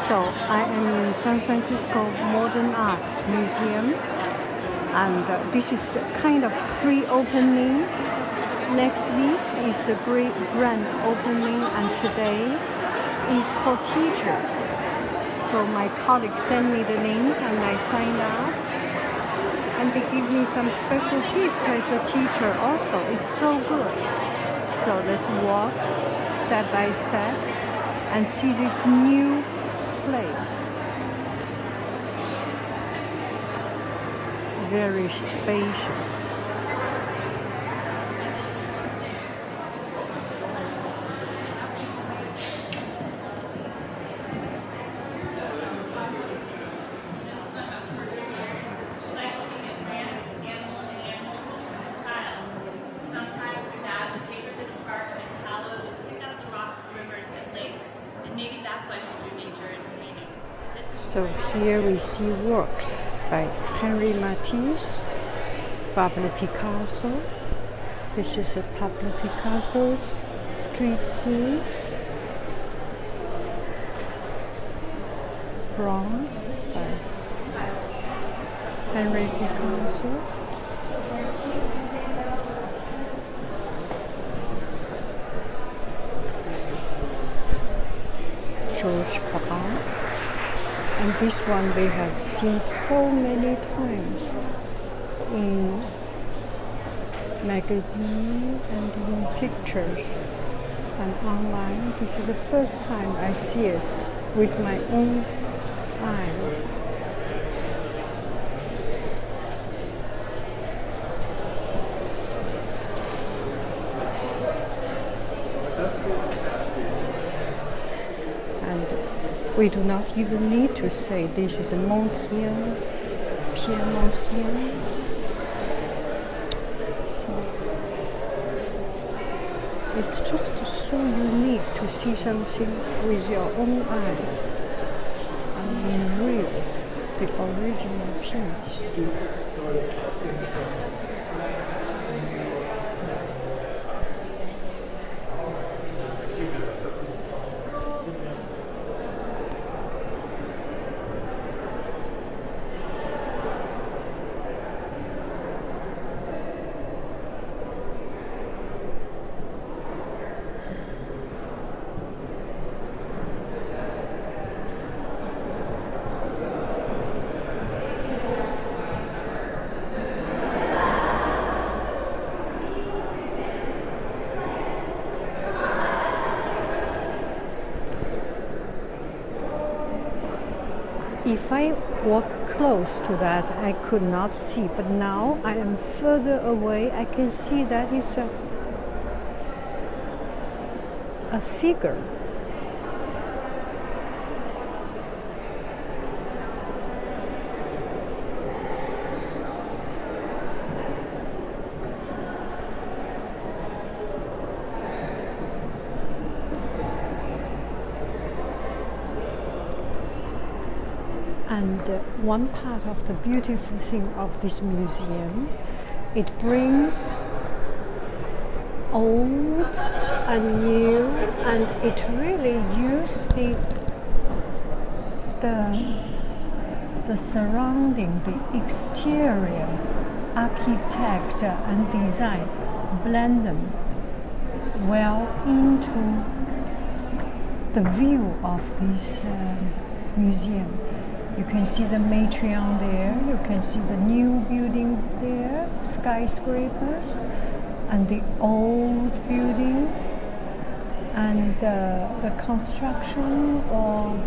So I am in San Francisco Modern Art Museum, and this is kind of pre-opening. Next week is the great grand opening, and today is for teachers. So my colleagues sent me the link and I signed up, and they give me some special gifts as a teacher also. It's so good. So let's walk step by step and see this new place. Very spacious. So here we see works by Henry Matisse, Pablo Picasso. This is a Pablo Picasso's street scene. Bronze by Henry Picasso. George Braque. And this one we have seen so many times in magazines and in pictures and online. This is the first time I see it with my own eyes. We do not even need to say this is a Montreal, Pierre Montreal. So it's just so unique to see something with your own eyes and in real, the original piece. If I walk close to that, I could not see, but now I am further away. I can see that is a figure. And one part of the beautiful thing of this museum, it brings old and new, and it really uses the surrounding, the exterior architecture and design, blend them well into the view of this museum. You can see the Matrion there, you can see the new building there, skyscrapers, and the old building, and the construction on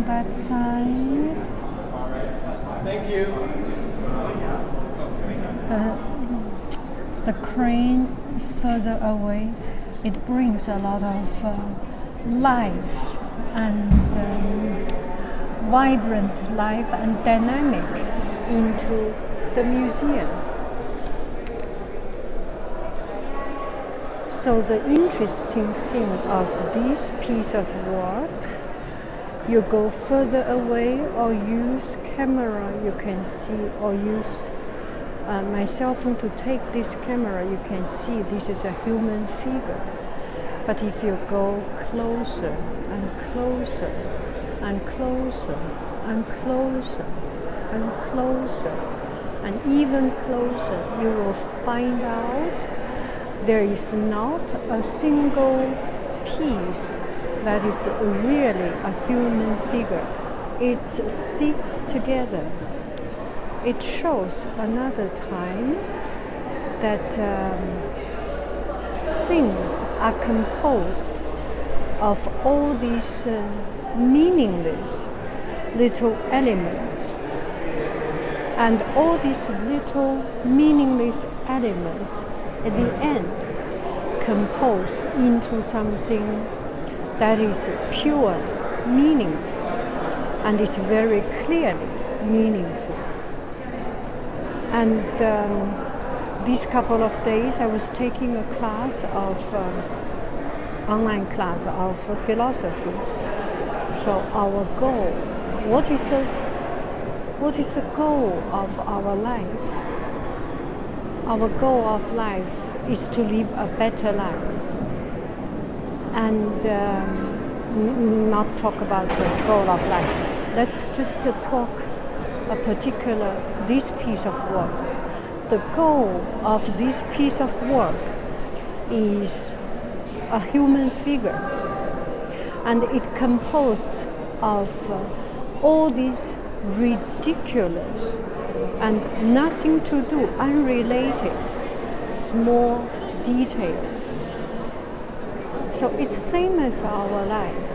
that side. Thank you. The crane further away, it brings a lot of life and vibrant life and dynamic into the museum. So the interesting thing of this piece of work, you go further away or use camera, you can see, or use my cell phone to take this camera, you can see this is a human figure. But if you go closer and closer and closer and closer and closer and even closer, you will find out there is not a single piece that is really a human figure. It sticks together. It shows another time that things are composed of all these meaningless little elements. And all these little meaningless elements at the end compose into something that is pure, meaningful, and is very clearly meaningful. And these couple of days I was taking a class of online class of philosophy. So our goal, what is the goal of our life? Our goal of life is to live a better life. And not talk about the goal of life. Let's just talk this piece of work. The goal of this piece of work is a human figure, and it composed of all these ridiculous and nothing to do, unrelated small details. So it's same as our life.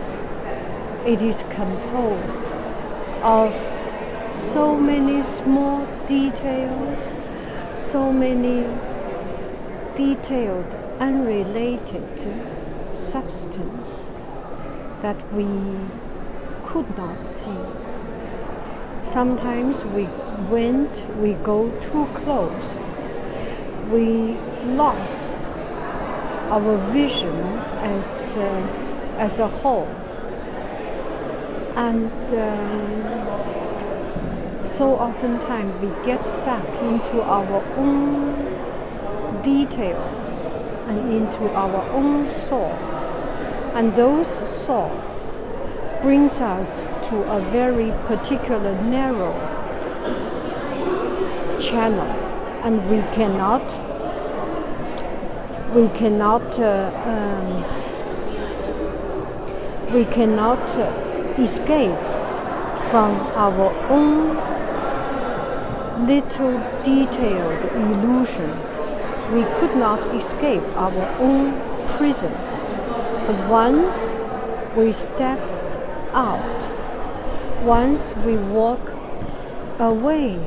It is composed of so many small details, so many detailed, unrelated substance that we could not see. Sometimes we go too close. We lost our vision as a whole. And so oftentimes we get stuck into our own details and into our own thoughts. And those thoughts brings us to a very particular narrow channel, and we cannot escape from our own little detailed illusion. We could not escape our own prison. But once we step out, once we walk away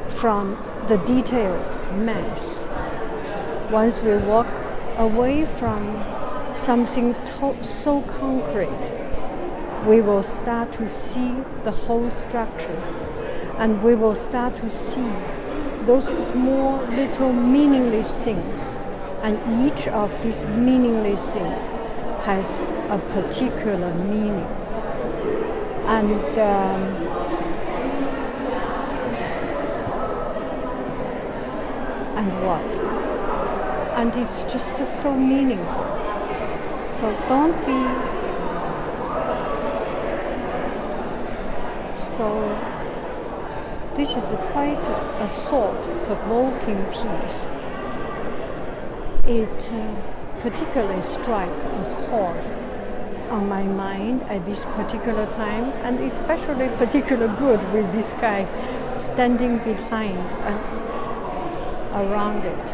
from the detailed mess, once we walk away from something so concrete, we will start to see the whole structure, and we will start to see those small little meaningless things, and each of these meaningless things has a particular meaning. And what? And it's just so meaningful. So don't be so. This is quite a thought-provoking piece. It particularly strikes a chord on my mind at this particular time, and especially particularly good with this guy standing behind and around it.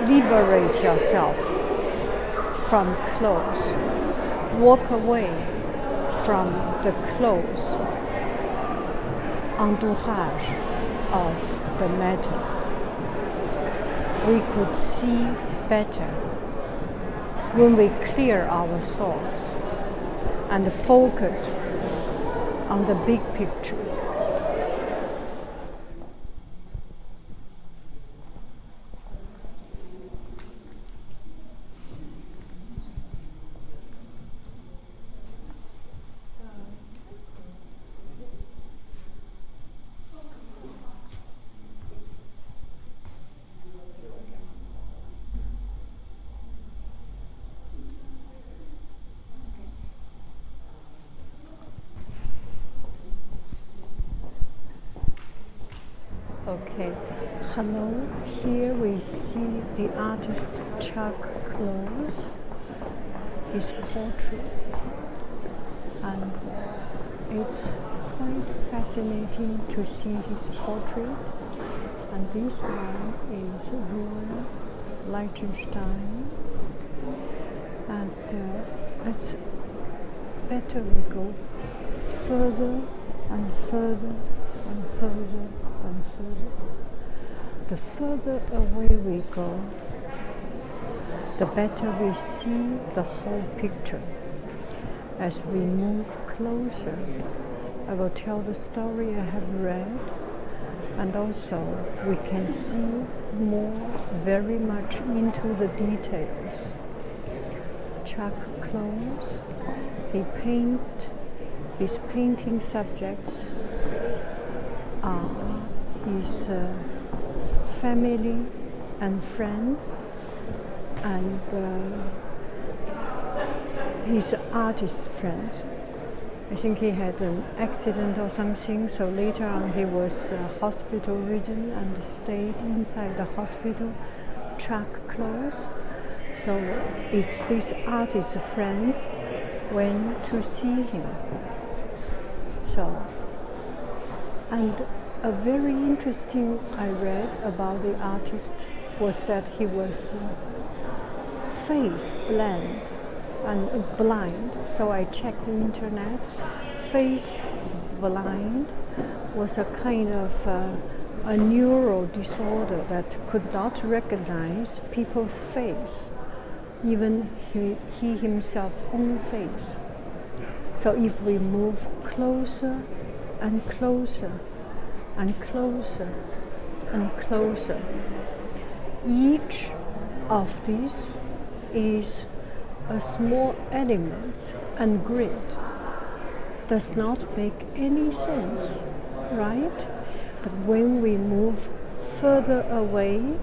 Liberate yourself from clothes. Walk away from the close entourage of the matter. We could see better when we clear our thoughts and focus on the big picture. Okay. Hello. Here we see the artist Chuck Close, his portrait, and it's quite fascinating to see his portrait. And this one is Roy Lichtenstein, and it's better we go further and further and further and further. The further away we go, the better we see the whole picture. As we move closer, I will tell the story I have read, and also we can see more, very much into the details. Chuck Close, his painting subjects are his family and friends, and his artist friends. I think he had an accident or something, so later on he was hospital-ridden and stayed inside the hospital. Chuck Close. So it's these artist friends went to see him. So, and a very interesting I read about the artist was that he was face blind and blind. So I checked the internet. Face blind was a kind of a neural disorder that could not recognize people's face, even he himself own face. So if we move closer and closer and closer and closer, each of these is a small element and grid. Does not make any sense, right? But when we move further away,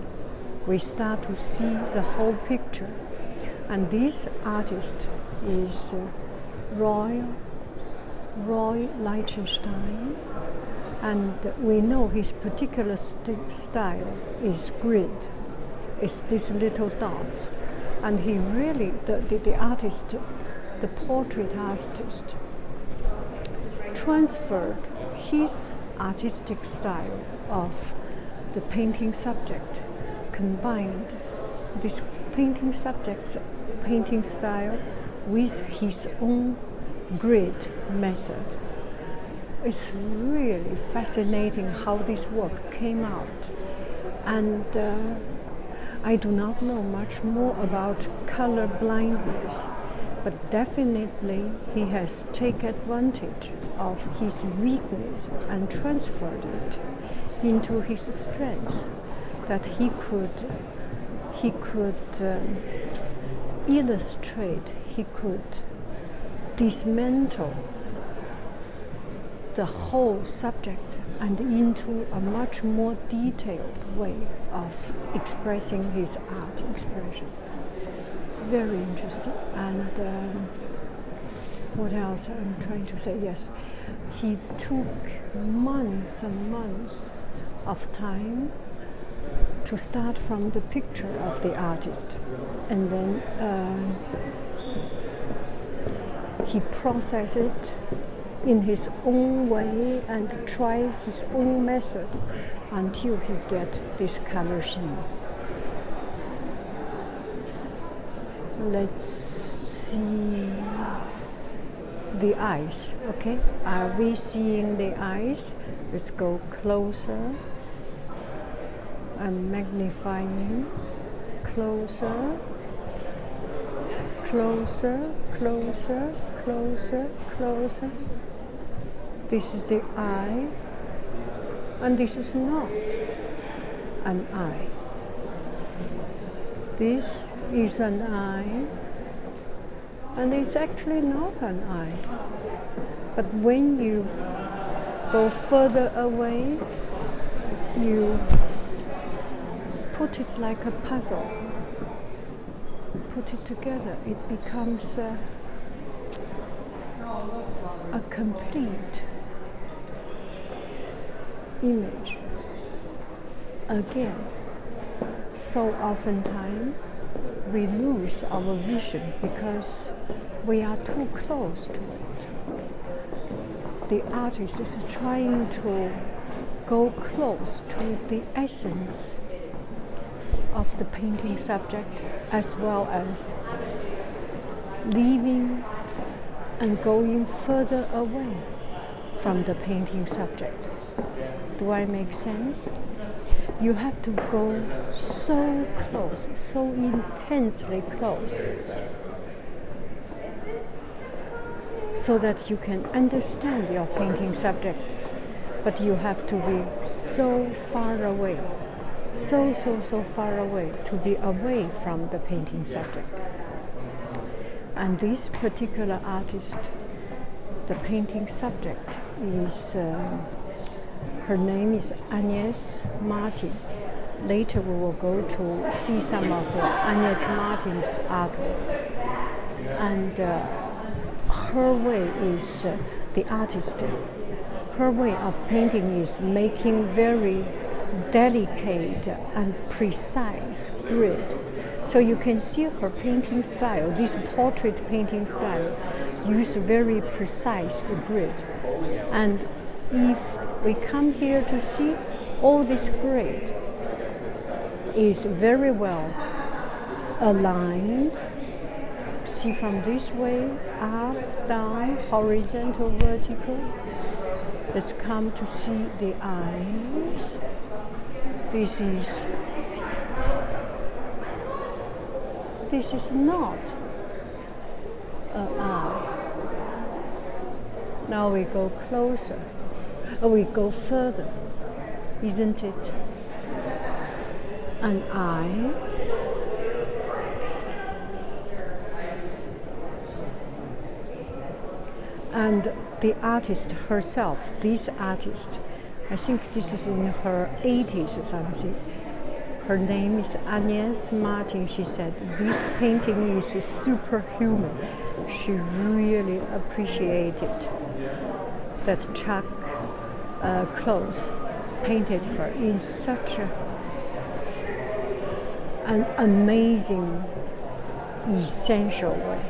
we start to see the whole picture. And this artist is Roy Lichtenstein, and we know his particular style is grid. It's these little dots. And he really, the artist, the portrait artist, transferred his artistic style of the painting subject, combined this painting subject's painting style with his own grid method. It's really fascinating how this work came out. And I do not know much more about color blindness, but definitely he has taken advantage of his weakness and transferred it into his strength, that he could illustrate, he could dismantle the whole subject and into a much more detailed way of expressing his art expression. Very interesting. And what else I'm trying to say? Yes, he took months and months of time to start from the picture of the artist, and then he processed it in his own way and try his own method until he get this color scheme. Let's see the eyes, okay? Are we seeing the eyes? Let's go closer and magnifying, closer, closer, closer, closer, closer. This is the eye, and this is not an eye. This is an eye, and it's actually not an eye. But when you go further away, you put it like a puzzle, put it together, it becomes a complete image. again, so oftentimes we lose our vision because we are too close to it. The artist is trying to go close to the essence of the painting subject, as well as leaving and going further away from the painting subject. Do I make sense? You have to go so close, so intensely close, so that you can understand your painting subject. But you have to be so far away, so far away to be away from the painting subject. And this particular artist, the painting subject is, her name is Agnes Martin. Later we will go to see some of Agnes Martin's artwork. And her way is, the artist, her way of painting is making very delicate and precise grid. So you can see her painting style, this portrait painting style, use very precise grid. And if we come here to see, all this grid is very well aligned. See from this way, up, down, horizontal, vertical. Let's come to see the eyes. This is not an eye. Now we go closer, we go further, isn't it? An eye. And the artist herself, this artist, I think this is in her 80s or something. Her name is Agnes Martin. She said this painting is superhuman. She really appreciated that Chuck Close painted her in such an amazing, essential way.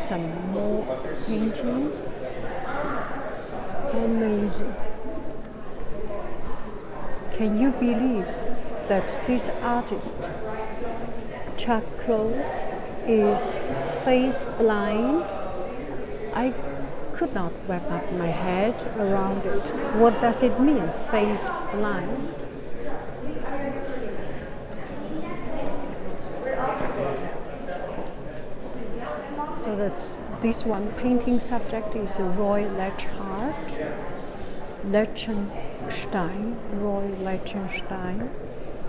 Some more paintings. Amazing. Can you believe that this artist, Chuck Close, is face blind? I could not wrap up my head around it. What does it mean, face blind? So that's this one. Painting subject is Roy Lichtenstein,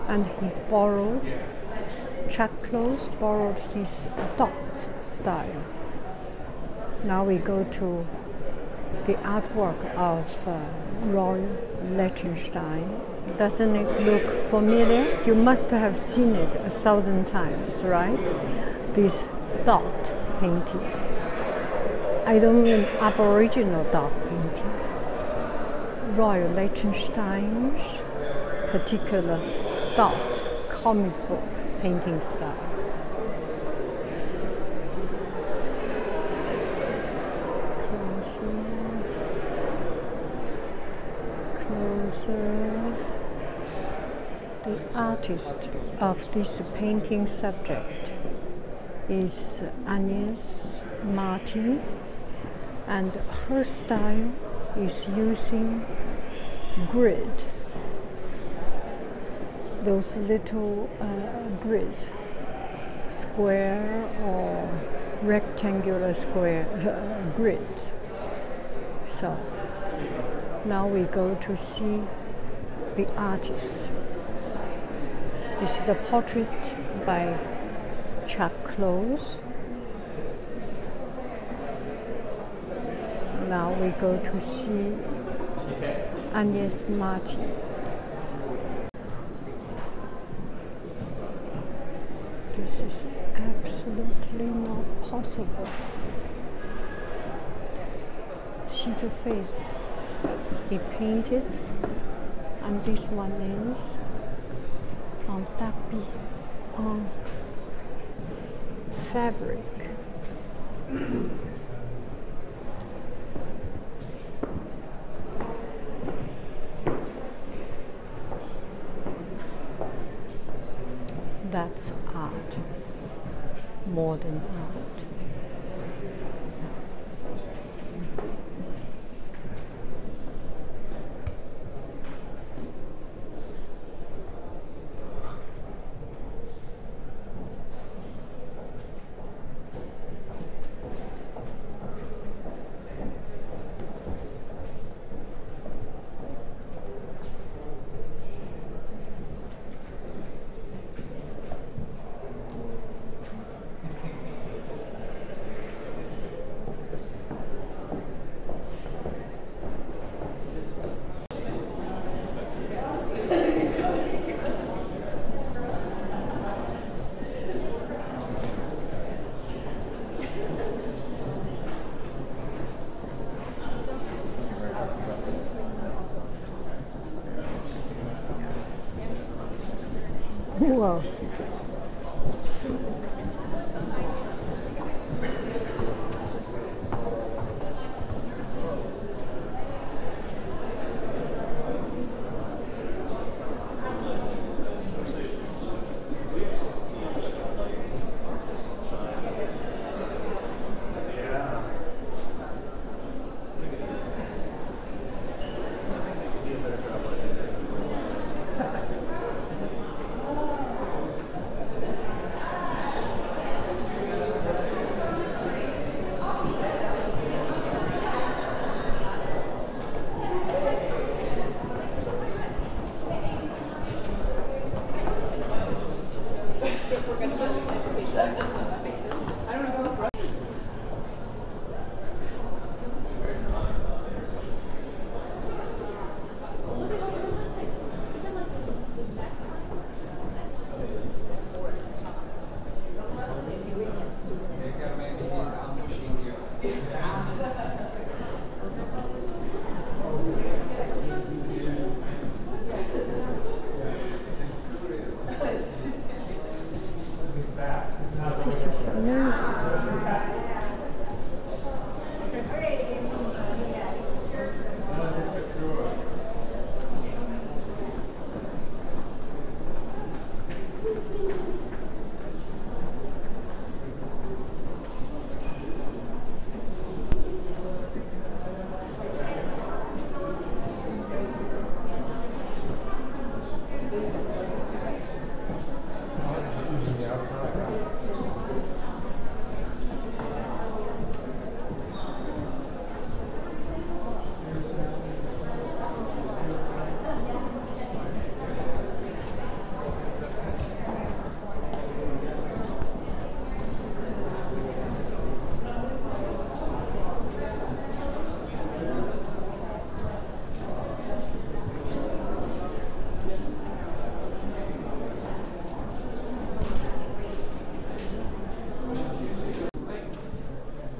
and he borrowed, Chuck Close borrowed his dot style. Now we go to the artwork of Roy Lichtenstein. Doesn't it look familiar? You must have seen it 1,000 times, right? This dot painting. I don't mean Aboriginal dot painting. Roy Lichtenstein's particular dot comic book painting style. Closer. The artist of this painting subject is Agnes Martin, and her style is using grid, those little grids, square or rectangular square grids. So now we go to see the artist. This is a portrait by Chuck Close. Now we go to see Agnes Martin. This is absolutely not possible. See the face he painted And this one is on tapis, on fabric. That's art, modern art. Wow. This is amazing.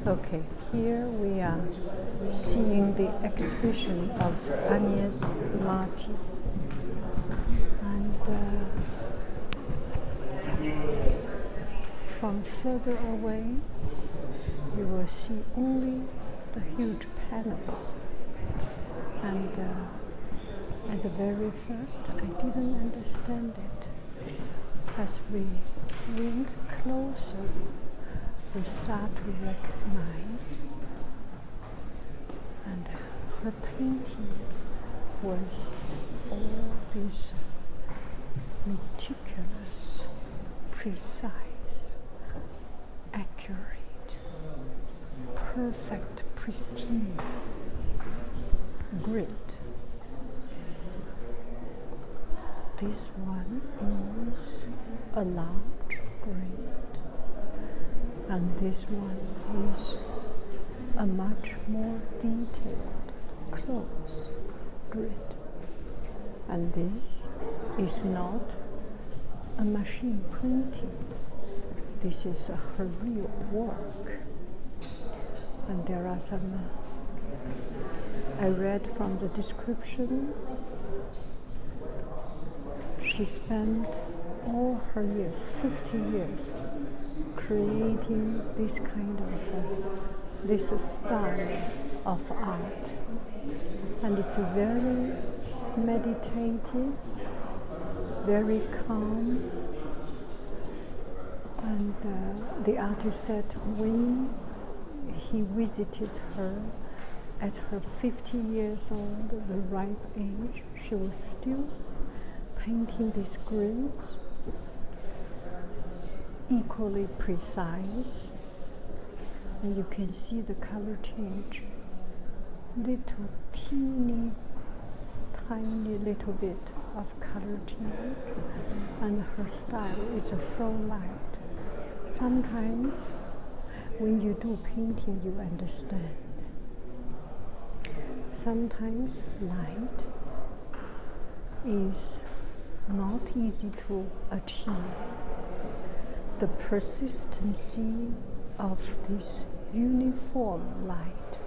Okay, here we are seeing the exhibition of Agnes Martin. And from further away, you will see only the huge panel. And at the very first, I didn't understand it. As we went closer, we start to recognize, and her painting was all this meticulous, precise, accurate, perfect, pristine grid. This one is a large grid. And this one is a much more detailed, close grid. And this is not a machine printing. This is her real work. And there are some, I read from the description, she spent all her years, 50 years, creating this kind of, this style of art. And it's very meditative, very calm. And the artist said when he visited her at her 50 years old, the ripe age, she was still painting these grills, equally precise. And you can see the color change. Little teeny, tiny little bit of color change. And her style is so light. Sometimes when you do painting, you understand. Sometimes light is not easy to achieve. The persistency of this uniform light,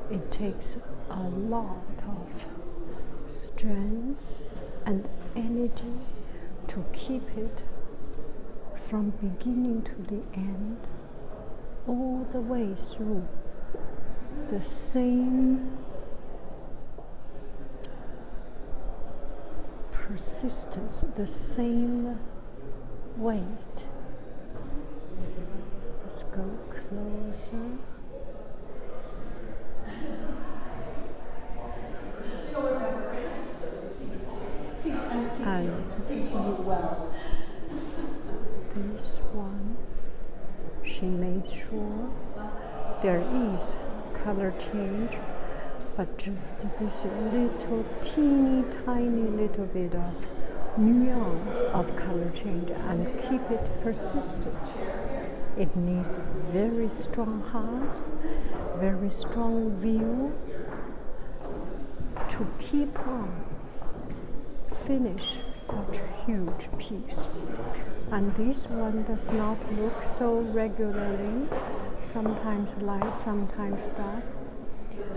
it takes a lot of strength and energy to keep it from beginning to the end, all the way through the same persistence, the same weight. Let's go closer. And this one, she made sure there is color change, but just this little teeny tiny little bit of nuance of color change and keep it persistent. It needs very strong heart, very strong view to keep on finish such a huge piece. And this one does not look so regularly, sometimes light, sometimes dark.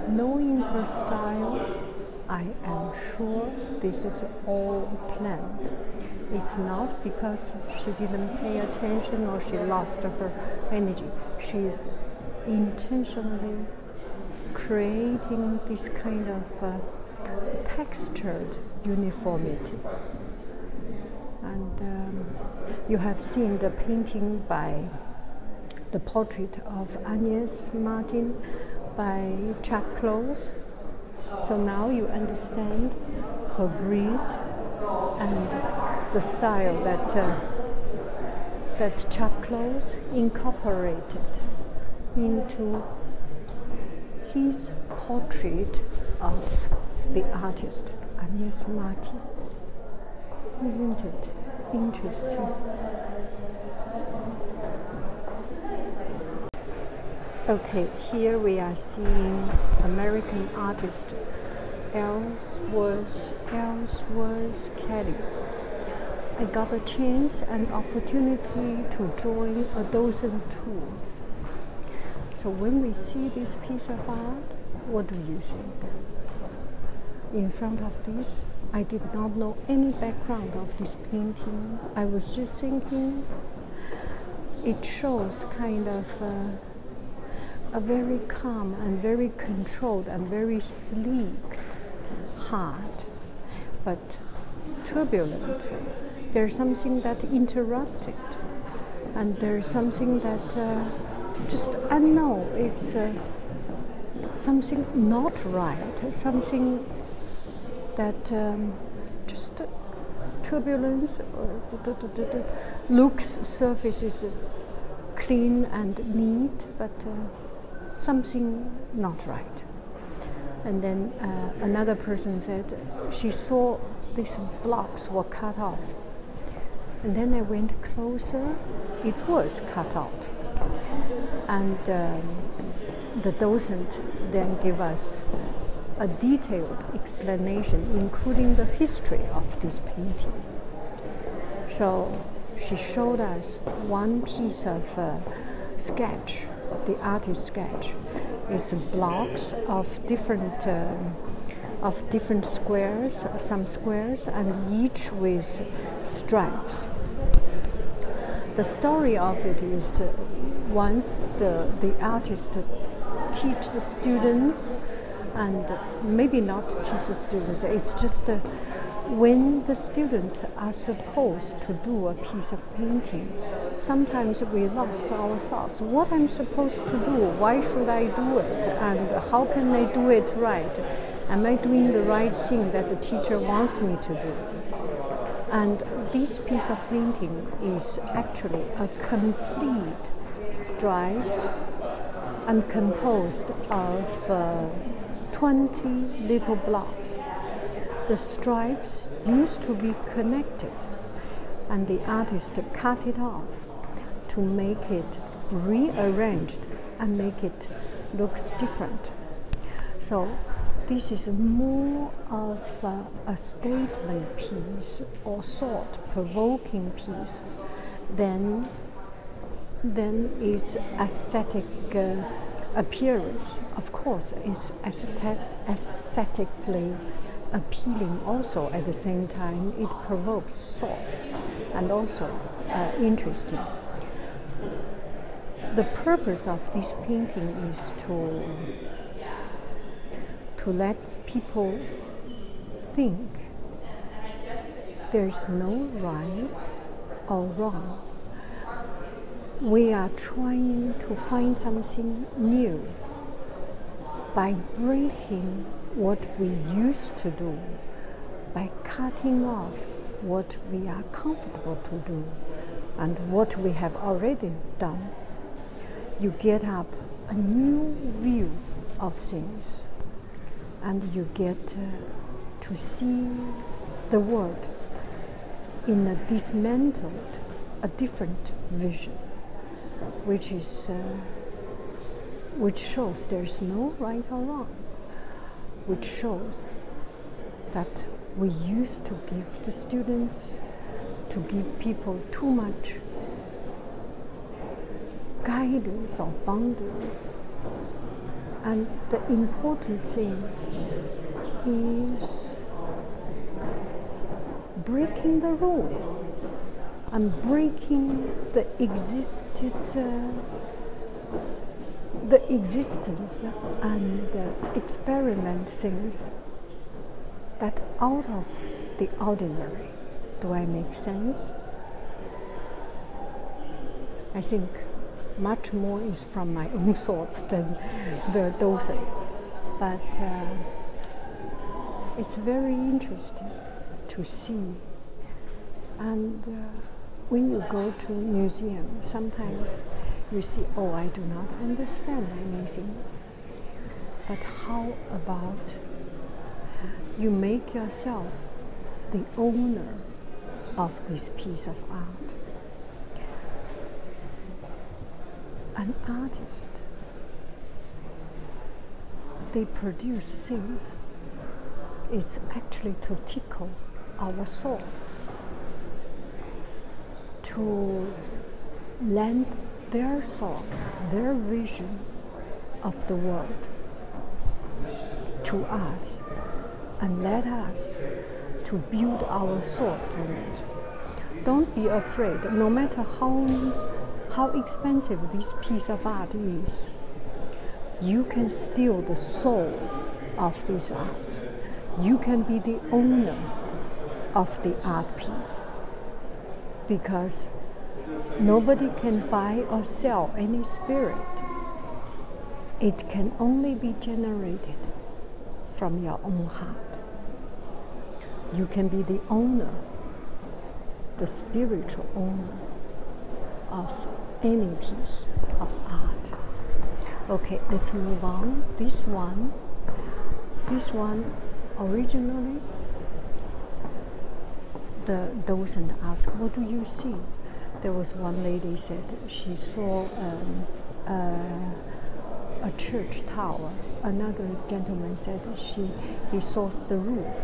Knowing her style, I am sure this is all planned. It's not because she didn't pay attention or she lost her energy. She is intentionally creating this kind of textured uniformity. And you have seen the painting by the portrait of Agnes Martin by Chuck Close. So now you understand her breed and the style that Chuck Close incorporated into his portrait of the artist Agnes Martin. Isn't it interesting? Okay, here we are seeing American artist Ellsworth Kelly. I got a chance and opportunity to join a docent tour. So when we see this piece of art, what do you think? In front of this, I did not know any background of this painting. I was just thinking it shows kind of a very calm and very controlled and very sleek heart, but turbulent. There's something that interrupted, and there's something that just unknown. It's something not right, something that just turbulence, looks, surface is clean and neat, but something not right. And then another person said she saw these blocks were cut off. And then I went closer, it was cut out. And the docent then gave us a detailed explanation, including the history of this painting. So she showed us one piece of sketch, the artist's sketch. It's blocks of different of different squares, some squares, and each with stripes. The story of it is once the artist teach the students, and maybe not teach the students, it's just when the students are supposed to do a piece of painting, sometimes we lost our thoughts. What I'm supposed to do? Why should I do it? And how can I do it right? Am I doing the right thing that the teacher wants me to do? And this piece of painting is actually a complete stripes and composed of 20 little blocks. The stripes used to be connected, and the artist cut it off to make it rearranged and make it looks different. So this is more of a statement piece or thought-provoking piece than its aesthetic appearance. Of course, it's aesthetically appealing also. At the same time, it provokes thoughts and also interesting. The purpose of this painting is to let people think there's no right or wrong. We are trying to find something new by breaking what we used to do, by cutting off what we are comfortable to do and what we have already done. You get up a new view of things, and you get to see the world in a dismantled, a different vision, which shows there's no right or wrong, which shows that we used to give the students, to give people too much guidance or boundary. And the important thing is breaking the rule and breaking the existence and experiment things that out of the ordinary. Do I make sense? I think much more is from my own thoughts than the docent, but it's very interesting to see. And when you go to a museum, sometimes you see, oh, I do not understand anything. But how about you make yourself the owner of this piece of art? An artist, they produce things. It's actually to tickle our thoughts, to lend their thoughts, their vision of the world to us, and let us to build our thoughts from it. Don't be afraid, no matter how expensive this piece of art is, you can steal the soul of this art. You can be the owner of the art piece, because nobody can buy or sell any spirit. It can only be generated from your own heart. You can be the owner, the spiritual owner of any piece of art. Okay, let's move on. This one originally, the docent asked, what do you see? There was one lady said she saw a church tower. Another gentleman said he saw the roof.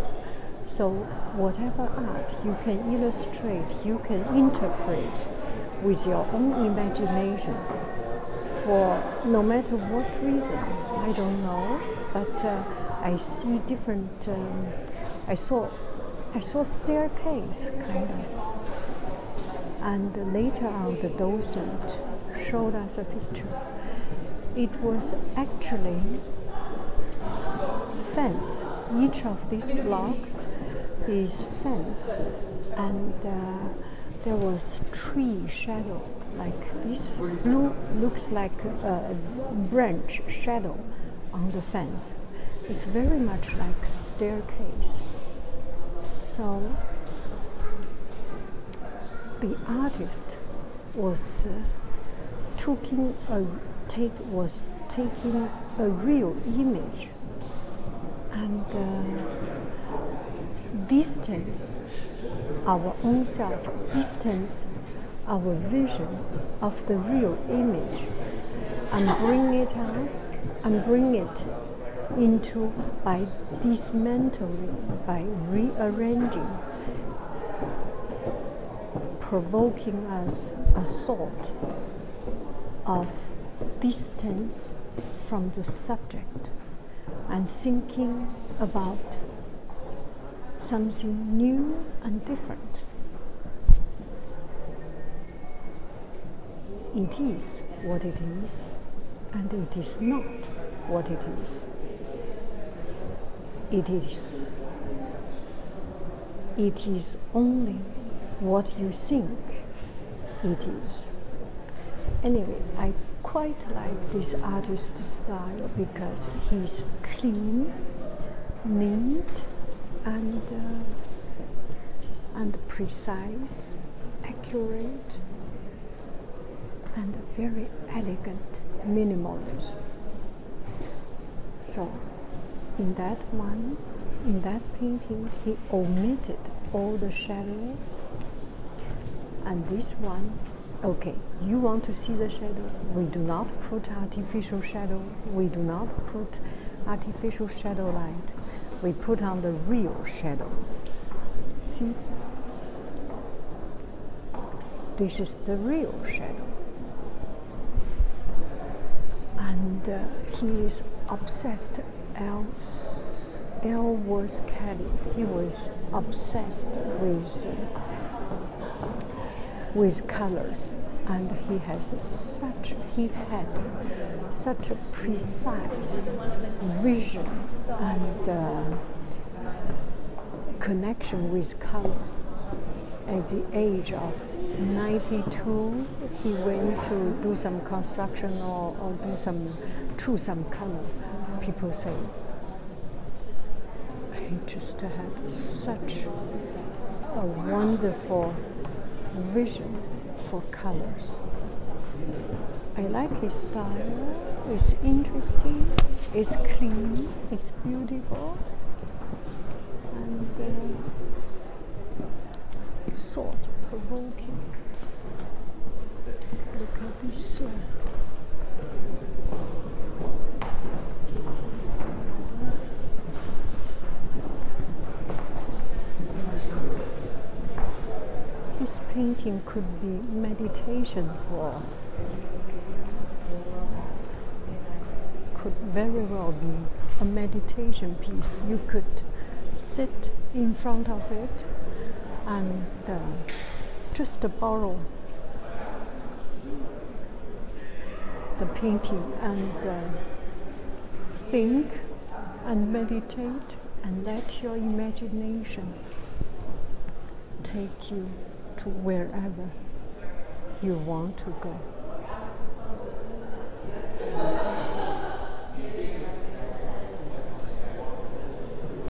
So whatever art you can illustrate, you can interpret with your own imagination for no matter what reason, I don't know, but I see different. I saw staircase kind of, and later on the docent showed us a picture. It was actually fence. Each of these blocks is fence, and there was tree shadow, like this blue looks like a branch shadow on the fence. It's very much like staircase. So the artist was taking a real image and distance our own self, distance our vision of the real image, and bring it out and bring it into by dismantling, by rearranging, provoking us a thought of distance from the subject and thinking about something new and different. It is what it is, and it is not what it is. It is only what you think it is. Anyway, I quite like this artist's style because he's clean, neat, and precise, accurate, and very elegant minimalist. So in that painting, he omitted all the shadow. And this one, okay, you want to see the shadow? We do not put artificial shadow. We do not put artificial shadow light. We put on the real shadow. See? This is the real shadow. And he is obsessed. Ellsworth Kelly, he was obsessed with colors, and he had such a precise vision and connection with color. At the age of 92, he went to do some construction or choose some color. People say, he just had such a wonderful vision for colors. I like his style. It's interesting, it's clean, it's beautiful, and thought-provoking. Look at this. His painting could be meditation could very well be a meditation piece. You could sit in front of it and just borrow the painting and think and meditate and let your imagination take you to wherever you want to go.